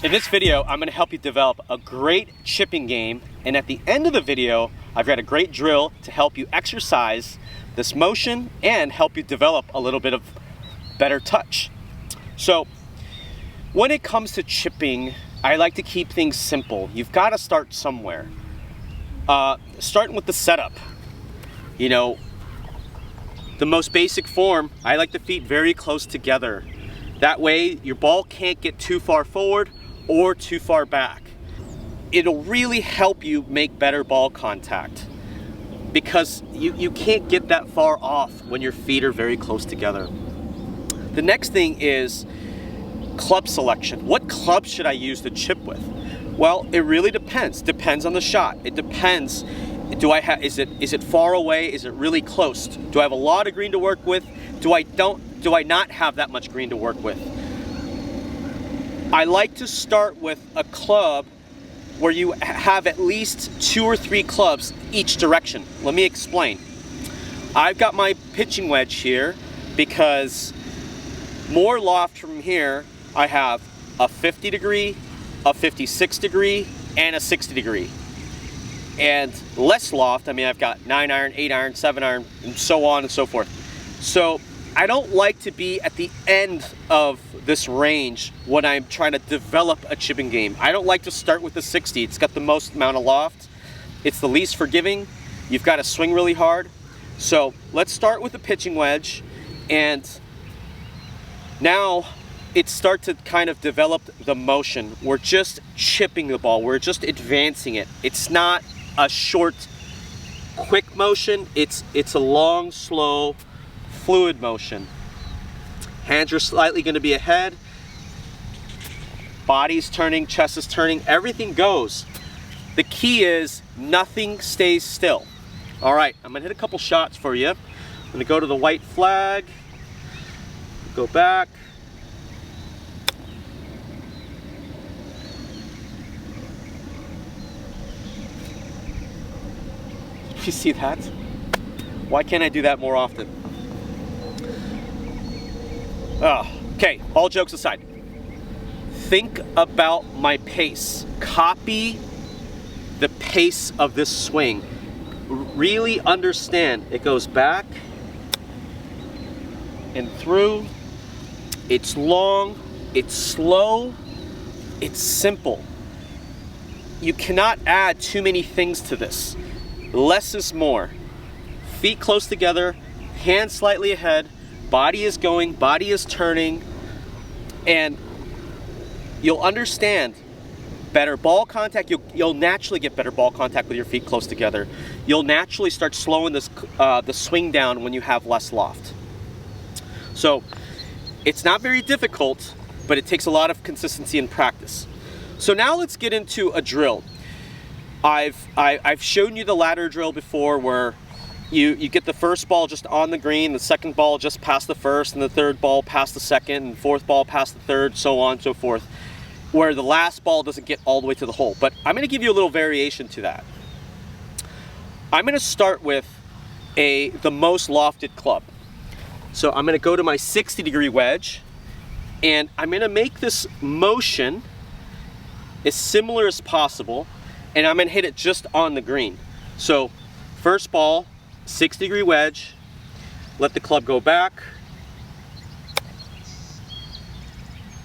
In this video, I'm going to help you develop a great chipping game, and at the end of the video, I've got a great drill to help you exercise this motion and help you develop a little bit of better touch. So, when it comes to chipping, I like to keep things simple. You've got to start somewhere. Starting with the setup. You know, the most basic form, I like the feet very close together. That way, your ball can't get too far forward or too far back. It'll really help you make better ball contact because you can't get that far off when your feet are very close together. The next thing is club selection. What club should I use to chip with? Well, it really depends. Depends on the shot. It depends. Is it far away? Is it really close? Do I have a lot of green to work with? Do I not have that much green to work with? I like to start with a club where you have at least 2 or 3 clubs each direction. Let me explain. I've got my pitching wedge here because more loft from here, I have a 50 degree, a 56 degree, and a 60 degree. And less loft, I mean, I've got 9 iron, 8 iron, 7 iron, and so on and so forth. So I don't like to be at the end of this range when I'm trying to develop a chipping game. I don't like to start with the 60. It's got the most amount of loft. It's the least forgiving. You've got to swing really hard. So let's start with the pitching wedge, and now it starts to kind of develop the motion. We're just chipping the ball. We're just advancing it. It's not a short, quick motion. It's a long, slow, fluid motion. Hands are slightly going to be ahead. Body's turning, chest is turning, everything goes. The key is nothing stays still. All right, I'm going to hit a couple shots for you. I'm going to go to the white flag, go back. You see that? Why can't I do that more often? Okay, all jokes aside. Think about my pace. Copy the pace of this swing. Really understand. It goes back and through. It's long, it's slow, it's simple. You cannot add too many things to this. Less is more. Feet close together, hands slightly ahead, body is going, body is turning, and you'll understand better ball contact. You'll naturally get better ball contact with your feet close together. You'll naturally start slowing the swing down when you have less loft. So it's not very difficult, but it takes a lot of consistency and practice. So now let's get into a drill. I've shown you the ladder drill before where you get the first ball just on the green, the second ball just past the first, and the third ball past the second, and fourth ball past the third, so on and so forth, where the last ball doesn't get all the way to the hole. But I'm going to give you a little variation to that. I'm going to start with the most lofted club. So I'm going to go to my 60 degree wedge, and I'm going to make this motion as similar as possible, and I'm going to hit it just on the green. So first ball, 60 degree wedge, let the club go back,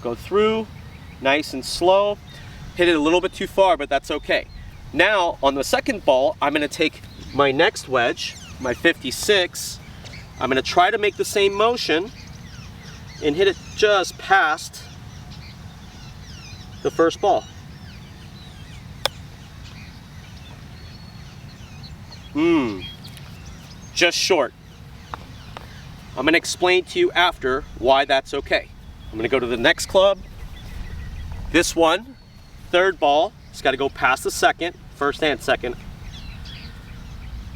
go through, nice and slow, hit it a little bit too far, but that's okay. Now on the second ball, I'm going to take my next wedge, my 56, I'm going to try to make the same motion and hit it just past the first ball. Just short. I'm going to explain to you after why that's okay. I'm going to go to the next club. This one, third ball, it's got to go past the second, first and second.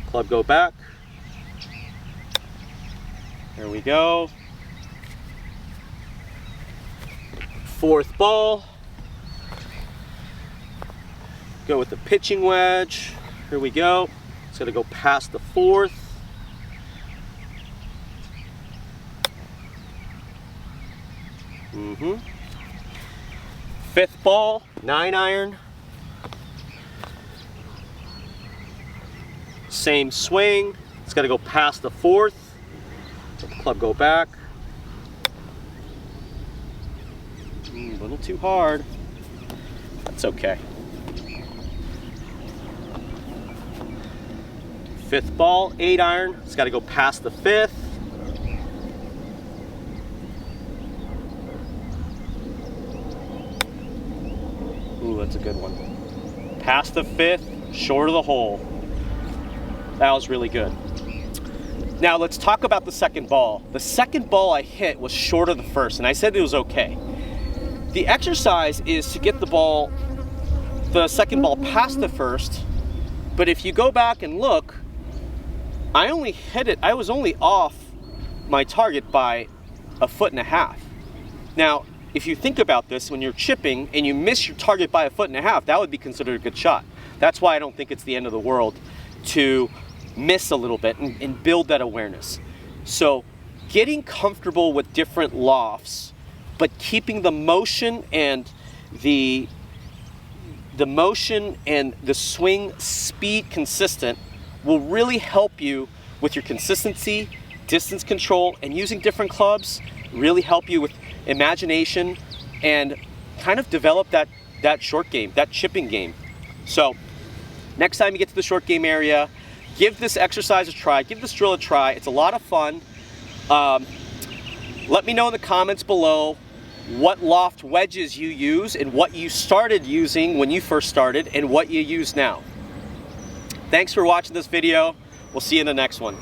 Club go back. There we go. Fourth ball. Go with the pitching wedge. Here we go. It's going to go past the fourth. Fifth ball, 9-iron. Same swing. It's got to go past the fourth. Let the club go back. A little too hard. That's okay. Fifth ball, 8-iron. It's got to go past the fifth. Ooh, that's a good one. Past the fifth, short of the hole. That was really good. Now let's talk about the second ball. The second ball I hit was short of the first, and I said it was okay. The exercise is to get the second ball past the first, but if you go back and look, I only hit it, I was only off my target by 1.5 feet. Now, if you think about this, when you're chipping and you miss your target by 1.5 feet, that would be considered a good shot. That's why I don't think it's the end of the world to miss a little bit and build that awareness. So getting comfortable with different lofts, but keeping the motion and the motion and the swing speed consistent will really help you with your consistency, distance control, and using different clubs really help you with imagination and kind of develop that short game, that chipping game. So next time you get to the short game area, give this exercise a try, give this drill a try. It's a lot of fun. Let me know in the comments below what loft wedges you use and what you started using when you first started and what you use now. Thanks for watching this video. We'll see you in the next one.